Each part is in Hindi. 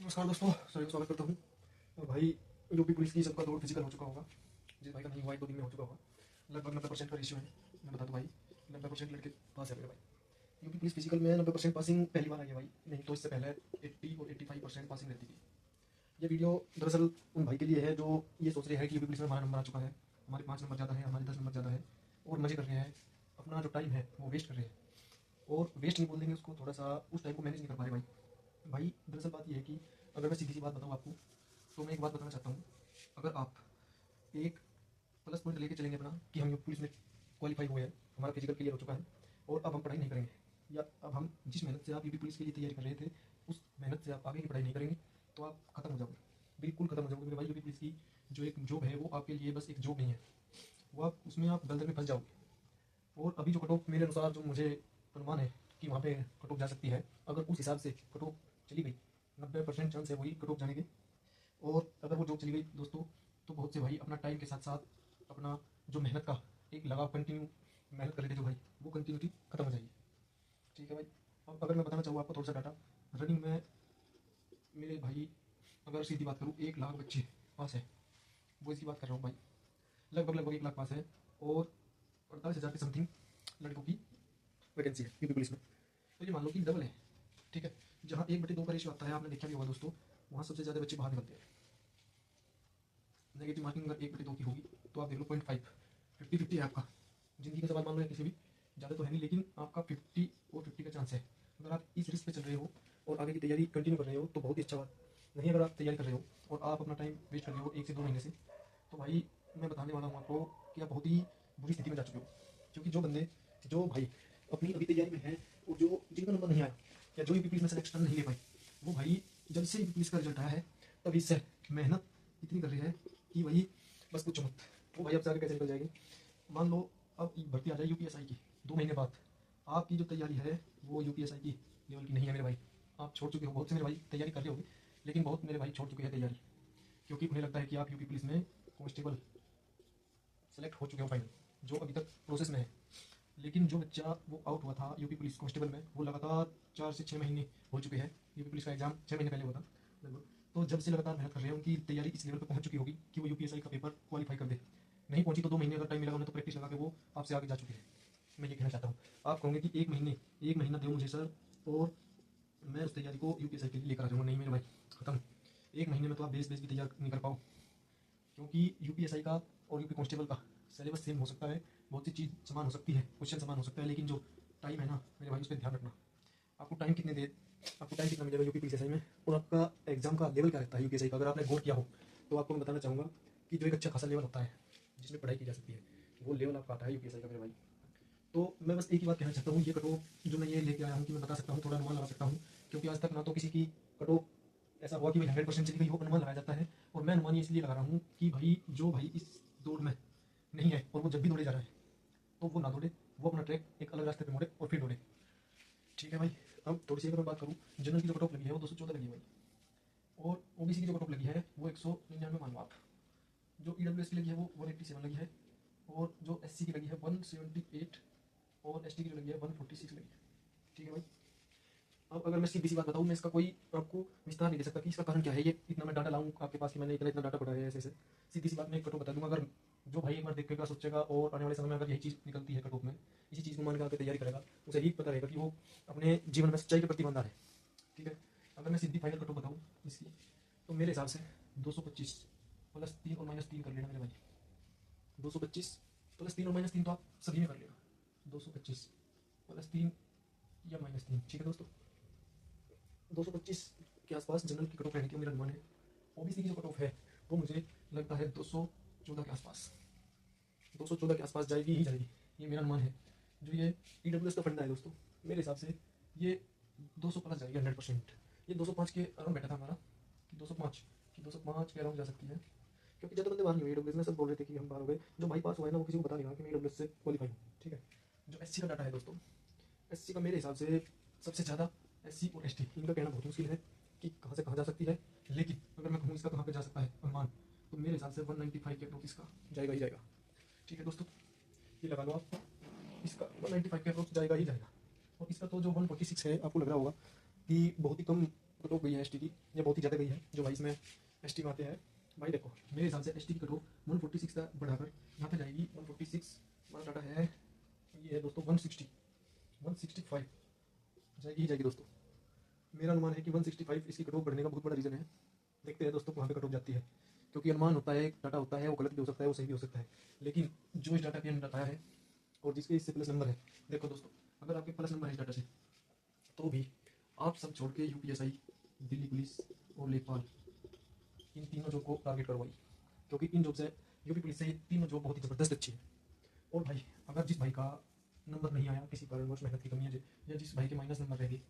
नमस्कार दोस्तों, सभी का स्वागत करता हूँ। और भाई यूपी पुलिस की सबका दौड़ फिजिकल हो चुका होगा। जिस भाई का नहीं हुआ 1-2 दिन में हो चुका होगा। लगभग 90% का रेशियो है। मैं बता दूँ भाई, 90% लड़के पास है मेरे भाई। यूपी पुलिस फिजिकल में 90% पासिंग पहली बार आई है भाई, नहीं तो इससे पहले 80 और 85% पासिंग रहती थी। ये वीडियो दरअसल उन भाई के लिए है जो ये सोच रहे हैं कि यूपी पुलिस में हमारा नंबर आ चुका है, हमारे 5 नंबर ज़्यादा है, हमारे 10 नंबर ज़्यादा है, और मज़े कर रहे हैं, अपना जो टाइम है वो वेस्ट कर रहे हैं। और वेस्ट नहीं बोल देंगे उसको, थोड़ा सा उस टाइम को मैनेज नहीं कर पा रहे भाई। दरअसल बात ये है कि अगर मैं सीधी सी बात बताऊँ आपको, तो मैं एक बात बताना चाहता हूँ। अगर आप एक प्लस पॉइंट लेके चलेंगे अपना कि हम यूपी पुलिस में क्वालिफाई हुए हैं, हमारा फिजिकल क्लियर हो चुका है, और अब हम पढ़ाई नहीं करेंगे, या अब हम जिस मेहनत से आप यूपी पुलिस के लिए तैयारी कर रहे थे उस मेहनत से आप आगे की पढ़ाई नहीं करेंगे, तो आप खत्म हो जाओगे, बिल्कुल खत्म हो जाओगे मेरे भाई। यूपी पुलिस की जो एक जॉब है वो आपके लिए बस एक जॉब नहीं है, वो आप उसमें आप दलदल में फंस जाओगे। और अभी जो कट ऑफ मेरे अनुसार जो मुझे अनुमान है कि वहाँ पे कट ऑफ जा सकती है, अगर उस हिसाब से कट ऑफ चली गई, 90% चांस है वही कट ऑफ जाने के। और अगर वो जॉब चली गई दोस्तों, तो बहुत से भाई अपना टाइम के साथ साथ अपना जो मेहनत का एक लगाव कंटिन्यू मेहनत कर रहे थे जो भाई, वो कंटिन्यूटी खत्म हो जाएगी। ठीक है भाई। अब अगर मैं बताना चाहूँ आपको थोड़ा सा डाटा, रनिंग में मेरे भाई अगर सीधी बात करूँ 1 लाख बच्चे पास है, वो इसकी बात कर रहा हूँ भाई, लगभग 1 लाख पास है, और 48,000 के समथिंग लड़कों की वैकेंसी है यूपी पुलिस में। तो ये मान लो कि डबल है। ठीक है। जहाँ 1/2 का रेशियो आता है, आपने देखा भी होगा दोस्तों, वहाँ सबसे ज़्यादा बच्चे बाहर निकलते हैं। नेगेटिव मार्किंग अगर 1/2 की होगी तो आप देख लो 0.5, 50-50 है आपका। जिंदगी का सवाल मान लो या किसी भी, ज़्यादा तो है नहीं, लेकिन आपका 50 और 50 का चांस है। अगर आप इस रिस्क पे चल रहे हो और आगे की तैयारी कंटिन्यू कर रहे हो तो बहुत ही अच्छा बात। नहीं अगर आप तैयारी कर रहे हो और आप अपना टाइम वेस्ट कर रहे हो 1 से 2 महीने से, तो भाई मैं बताने वाला हूँ आपको कि आप बहुत ही बुरी स्थिति में जा चुके हो। क्योंकि जो भाई अपनी अभी तैयारी में है, और जो जिनका नंबर नहीं आया या जो यूपी पुलिस में सिलेक्शन नहीं ले पाए, वो भाई जब से यूपी पुलिस का रिजल्ट आया है तभी से मेहनत इतनी कर रही है कि भाई बस पूछो मत। वो भाई अब से आगे कैसे निकल जाएगी। मान लो अब भर्ती आ जाए यूपीएसआई की 2 महीने बाद, आपकी जो तैयारी है वो यूपीएसआई की लेवल की नहीं है मेरे भाई। आप छोड़ चुके हो, बहुत से मेरे भाई तैयारी कर रहे होंगे, लेकिन बहुत मेरे भाई छोड़ चुके हैं तैयारी, क्योंकि उन्हें लगता है कि आप यूपी पुलिस में कांस्टेबल सेलेक्ट हो चुके हो फाइनल, जो अभी तक प्रोसेस में है। लेकिन जो बच्चा वो आउट हुआ था यूपी पुलिस कांस्टेबल में, वो लगातार 4 से 6 महीने हो चुके हैं। यूपी पुलिस का एग्जाम 6 महीने पहले हुआ था लगभग। तो जब से लगातार मेहनत कर रहे हैं, उनकी तैयारी इस लेवल पर पहुंच चुकी होगी कि वो यूपीएसआई का पेपर क्वालिफाई कर दे। नहीं पहुंची तो 2 महीने अगर टाइम मिला उन्हें, तो प्रैक्टिस लगा के वो आपसे आगे जा चुके हैं। मैं ये कहना चाहता हूँ। आप कहोगे कि 1 महीना दो मुझे सर, और मैं उस तैयारी को यूपीएसआई के लिए लेकर आ जाऊँगा। नहीं मेरे भाई, खत्म। 1 महीने में तो आप बेस भी तैयार नहीं कर पाओ, क्योंकि यूपीएसआई का और यूपी कांस्टेबल का सिलेबस सेम हो सकता है, बहुत सी चीज़ समान हो सकती है, क्वेश्चन समान हो सकता है, लेकिन जो टाइम है ना मेरे भाई, उस पर ध्यान रखना। आपको टाइम कितने दे आपको टाइम कितना मिलेगा यूपी पीसीएसआई में, और आपका एग्जाम का लेवल क्या रहता है यूपीएसआई का, अगर आपने गौर किया हो तो आपको मैं बताना चाहूँगा कि जो एक अच्छा खासा लेवल होता है जिसमें पढ़ाई की जा सकती है, वो लेवल आपका आता है यूपीएसआई का मेरे भाई। तो मैं बस एक ही बात कहना चाहता हूँ, ये कट ऑफ जो मैं ये लेके आया हूँ कि मैं बता सकता हूँ, थोड़ा अनुमान लगा सकता हूँ, क्योंकि आज तक ना तो किसी की कट ऑफ ऐसा हुआ कि भाई 100% चली गई हो, अनुमान लगाया जाता है। और मैं अनुमान ये इसलिए लगा रहा हूँ कि भाई जो भाई इस दौड़ में नहीं है और वो जब भी दौड़े जा रहा है, तो वो ना दौड़े, वो अपना ट्रैक एक अलग रास्ते पे मोड़े और फिर दौड़े। ठीक है भाई। अब थोड़ी सी अगर मैं बात करूँ, जनरल की जो कट ऑफ लगी है वो 214 लगी है भाई, और ओबीसी की जो कट ऑफ लगी है वो 199 मान लो आप। जो ईडब्ल्यूएस की लगी है वो 187 लगी है, और जो एससी की लगी है 178, और एसटी की जो लगी है 146 लगी है। ठीक है भाई। अब अगर मैं सीधी सी बात बताऊँ, मैं इसका कोई आपको विस्तार नहीं दे सकता कि इसका कारण क्या है, ये इतना मैं डाटा लाऊं आपके पास कि मैंने इतना इतना डाटा पढ़ा है ऐसे। सीधी सी बात मैं एक कटो बता दूंगा, अगर जो भाई एक बार देखेगा सोचेगा और आने वाले समय में अगर यही चीज़ निकलती है कटोप में, इसी चीज़ को मान के आगे तैयारी करेगा, उसे ही पता रहेगा कि वो अपने जीवन में सच्चाई के प्रति ईमानदार है। ठीक है। अगर मैं सीधी फाइनल कटो बताऊँ इसकी, तो मेरे हिसाब से 225 प्लस 3 और माइनस 3 कर लेना मेरे भाई। 225 प्लस 3 और माइनस 3 तो आप सभी में कर लेना, 225 प्लस 3 या -3। ठीक है दोस्तों। 225 के आसपास जनरल की कट ऑफ रहने की मेरा अनुमान है। ओबीसी की जो कट ऑफ है वो मुझे लगता है 214 के आसपास, 214 के आसपास जाएगी ही जाएगी, ये मेरा अनुमान है। जो ये ईडब्ल्यूएस का फंडा है दोस्तों, मेरे हिसाब से ये 200 प्लस जाएगी 100%। ये 205 के अराउंड बैठा था हमारा, कि 205 के अराउंड जा सकती है, क्योंकि ज़्यादा बंदे बाहर नहीं हुए ईडब्ल्यूएस में, सब बोल रहे थे कि हम बाहर हो गए। जो भाई पास हुआ है ना, वो किसी को बता नहीं रहा कि मैं ईडब्ल्यूएस से क्वालिफाई हूँ। ठीक है। जो एससी का डाटा है दोस्तों, एससी का मेरे हिसाब से सबसे ज़्यादा एससी और एसटी, इनका कहना बहुत मुश्किल है कि कहाँ से कहाँ जा सकती है, लेकिन अगर मैं कहूँ इसका कहाँ पे जा सकता है अनुमान, तो मेरे हिसाब से 195 के अप्रोच इसका जाएगा ही जाएगा। ठीक है दोस्तों, ये लगा लो आप, इसका 195 के अप्रोच जाएगा ही जाएगा। और इसका तो जो 146 है, आपको लग रहा होगा कि बहुत ही कम कट ऑफ गई है एसटी की, ये बहुत ही ज़्यादा गई है जो भाई इसमें एसटी में आते हैं। भाई देखो मेरे हिसाब से एसटी की कट ऑफ 146 तक बढ़ाकर यहाँ पे जाएगी 146, हमारा डाटा है ये है दोस्तों 160 165 जाएगी दोस्तों। मेरा अनुमान है कि 165 इसकी कट ऑफ बढ़ने का बहुत बड़ा रीज़न है। देखते हैं दोस्तों कहाँ पे कट ऑफ जाती है, क्योंकि अनुमान होता है, डाटा होता है, वो गलत भी हो सकता है, वो सही भी हो सकता है। लेकिन जो इस डाटा पे हमने बताया है और जिसके इससे प्लस नंबर है, देखो दोस्तों अगर आपके प्लस नंबर है इस डाटा से तो भी आप सब छोड़ के यूपीएसआई, दिल्ली पुलिस और लेखपाल इन तीनों जॉब को टारगेट करवाई, क्योंकि इन जॉब से यूपी पुलिस से ये तीनों जॉब बहुत ही ज़बरदस्त अच्छी है। और भाई अगर जिस भाई का नंबर नहीं आया किसी कारणवश, मेहनत की कमी है या जिस भाई के माइनस नंबर रह गए,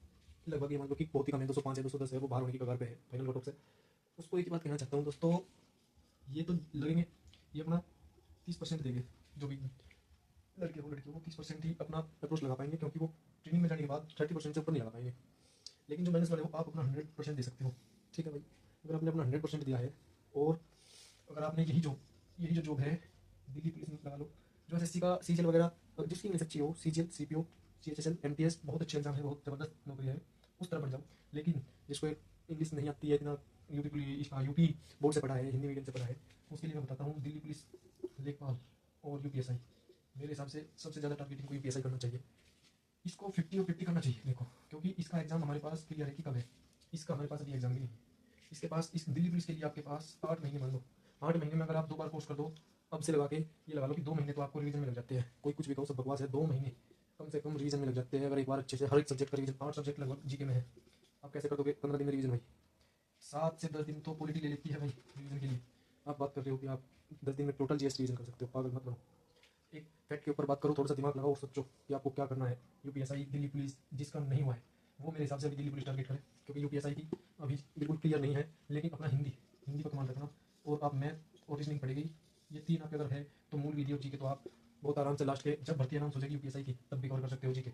लगभग ये मान लो कि बहुत ही कम है, 205 है, 210 है, वो बाहर होने की कगार पे है फाइनल कट ऑफ से, उसको एक ही बात कहना चाहता हूँ दोस्तों, ये तो लगेंगे, ये अपना 30% देंगे, जो भी लड़कियों को 30% ही अपना अप्रोच लगा पाएंगे, क्योंकि वो ट्रेनिंग में जाने के बाद 30% से ऊपर नहीं लगा पाएंगे। लेकिन जो माइनस वाले हो आप अपना 100% दे सकते हो, ठीक है भाई। अगर आपने अपना 100% दिया है और अगर आपने यही जो जॉब है दिल्ली पुलिस में लगा लो, जो एसएससी का सीजीएल वगैरह जिसकी इंग्लिश अच्छी हो, सीजीएल, सीपीओ, सीएचएसएल, एमटीएस, बहुत अच्छे एग्जाम है, बहुत ज़बरदस्त नौकरी है, उस तरह बढ़ जाओ। लेकिन जिसको इंग्लिश नहीं आती है, इतना यूपी बोर्ड से पढ़ा है, हिंदी मीडियम से पढ़ा है, उसके लिए मैं बताता हूँ दिल्ली पुलिस, लेखपाल और यूपीएसआई। मेरे हिसाब से सबसे ज़्यादा टारगेटिंग को यूपीएसआई करना चाहिए, इसको 50 और 50 करना चाहिए। देखो क्योंकि इसका एग्जाम हमारे पास क्लियर है कि कब है, इसका हमारे पास अभी एग्जाम भी नहीं है। इसके पास इस दिल्ली पुलिस के लिए आपके पास 8 महीने मान लो, 8 महीने में अगर आप 2 बार कोर्स कर दो, अब से लगा के ये लगा लो कि 2 महीने तो आपको रिवीजन में लग जाते हैं। कोई कुछ भी कहो सब बकवास है, 2 महीने कम से कम रिवीजन में लग जाते हैं। अगर एक बार अच्छे से हर एक सब्जेक्ट का रिवीजन, 8 सब्जेक्ट लगभग जीके में है, आप कैसे कर दोगे 15 दिन में रिवीजन भाई? 7 से 10 दिन तो पॉलिटी ले लेती है भाई रिवीजन के लिए। आप बात कर रहे हो कि आप 10 दिन में टोटल जीएस रिवीजन कर सकते हो, पागल मत बनो। एक फैक्ट के ऊपर बात करो, थोड़ा सा दिमाग लगाओ और सोचो कि आपको क्या करना है। यूपीएसआई, दिल्ली पुलिस जिसका नहीं हुआ है वो मेरे हिसाब से अभी दिल्ली पुलिस टारगेट करे, क्योंकि यूपीएसआई की अभी बिल्कुल क्लियर नहीं है। लेकिन अपना हिंदी पर कमाल रखना और आप मैथ और रीजनिंग पढ़ेगी, ये 3 आपके अगर है तो मूल वीडियो जीके तो आप बहुत आराम से लास्ट के जब भर्ती अनाउंस हो जाएगी यूपीएसआई की तब भी कवर कर सकते हो जीके।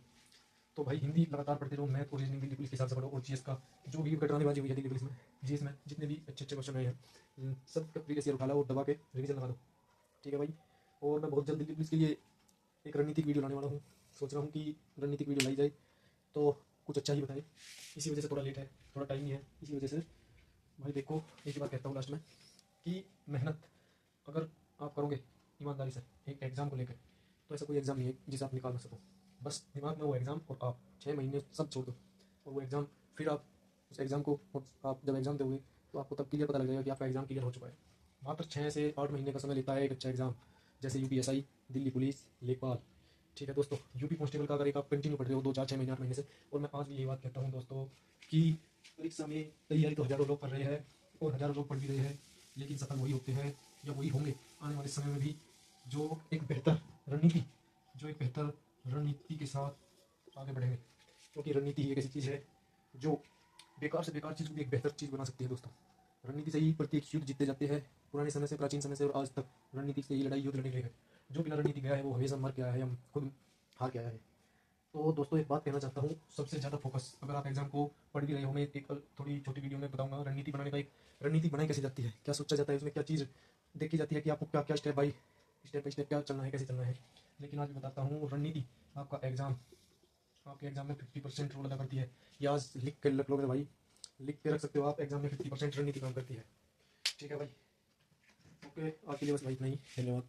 तो भाई हिंदी लगातार पढ़ते रहो, मैथ और रीजनिंग दिल्ली पुलिस के हिसाब से पढ़ो। और जीएस का जो भी कटराने बाजी हुई है दिल्ली पुलिस में, जीएस में जितने भी अच्छे क्वेश्चन आए हैं सब प्रीवियस ईयर उठा लो और दबा के रिवीजन लगा दो, ठीक है भाई। और मैं बहुत जल्द दिल्ली पुलिस के लिए एक रणनीतिक वीडियो लाने वाला हूँ, सोच रहा हूँ कि रणनीतिक वीडियो लाई जाए तो कुछ अच्छा ही बताए। इसी वजह से थोड़ा लेट है, थोड़ा टाइम नहीं है, इसी वजह से भाई देखो एक ही बात कहता हूँ लास्ट में कि मेहनत अगर आप करोगे ईमानदारी से एक एग्ज़ाम को लेकर, तो ऐसा कोई एग्ज़ाम नहीं है जिसे आप निकाल ना सको। बस दिमाग में वो एग्ज़ाम और आप 6 महीने सब छोड़ दो और वो एग्ज़ाम, फिर आप उस एग्ज़ाम को, आप जब एग्ज़ाम दोगे तो आपको तब क्लियर पता लग जाएगा कि आपका एग्ज़ाम क्लियर हो चुका है। मात्र 6 से 8 महीने का समय लेता है एक अच्छा एग्ज़ाम, जैसे यूपीएसआई, दिल्ली पुलिस, लेखपाल, ठीक है दोस्तों। यूपी कांस्टेबल का अगर एक आप कंटिन्यू पढ़ रहे हो 2 4 6 महीने 8 महीने से, और मैं आज भी यही बात कहता हूँ दोस्तों कि परीक्षा में तैयारी तो हज़ारों लोग कर रहे हैं और हज़ारों लोग पढ़ भी रहे हैं, लेकिन सफल वही होते हैं या वही होंगे आने वाले समय में भी जो एक बेहतर रणनीति के साथ आगे बढ़ेंगे। क्योंकि रणनीति ही एक ऐसी चीज़ है जो बेकार से बेकार चीज़ को भी एक बेहतर चीज़ बना सकती है दोस्तों। रणनीति से ही प्रत्येक युद्ध जीते जाते हैं, पुराने समय से, प्राचीन समय से और आज तक रणनीति से ही लड़ाई युद्ध लड़ी गई है। जो बिना रणनीति गया है वो हमेशा मर के आया है, हम खुद हार के आया है। तो दोस्तों एक बात कहना चाहता हूँ, सबसे ज़्यादा फोकस अगर आप एग्जाम को पढ़ भी रहे हो, मैं एक थोड़ी छोटी वीडियो में बताऊंगा रणनीति बनाने का। एक रणनीति बनाई कैसे जाती है, क्या सोचा जाता है उसमें, क्या चीज़ देखी जाती है कि आपको क्या क्या स्टेप बाय स्टेप क्या चलना है, कैसे चलना है। लेकिन आज मैं बताता हूँ रणनीति आपका एग्जाम, आपके एग्जाम में 50% रोल अदा करती है। या आज लिख कर रख लो मेरे भाई, लिख के रख सकते हो आप, एग्जाम में 50% रणनीति काम करती है, ठीक है भाई। ओके आज के लिए बस भाई इतना ही, धन्यवाद।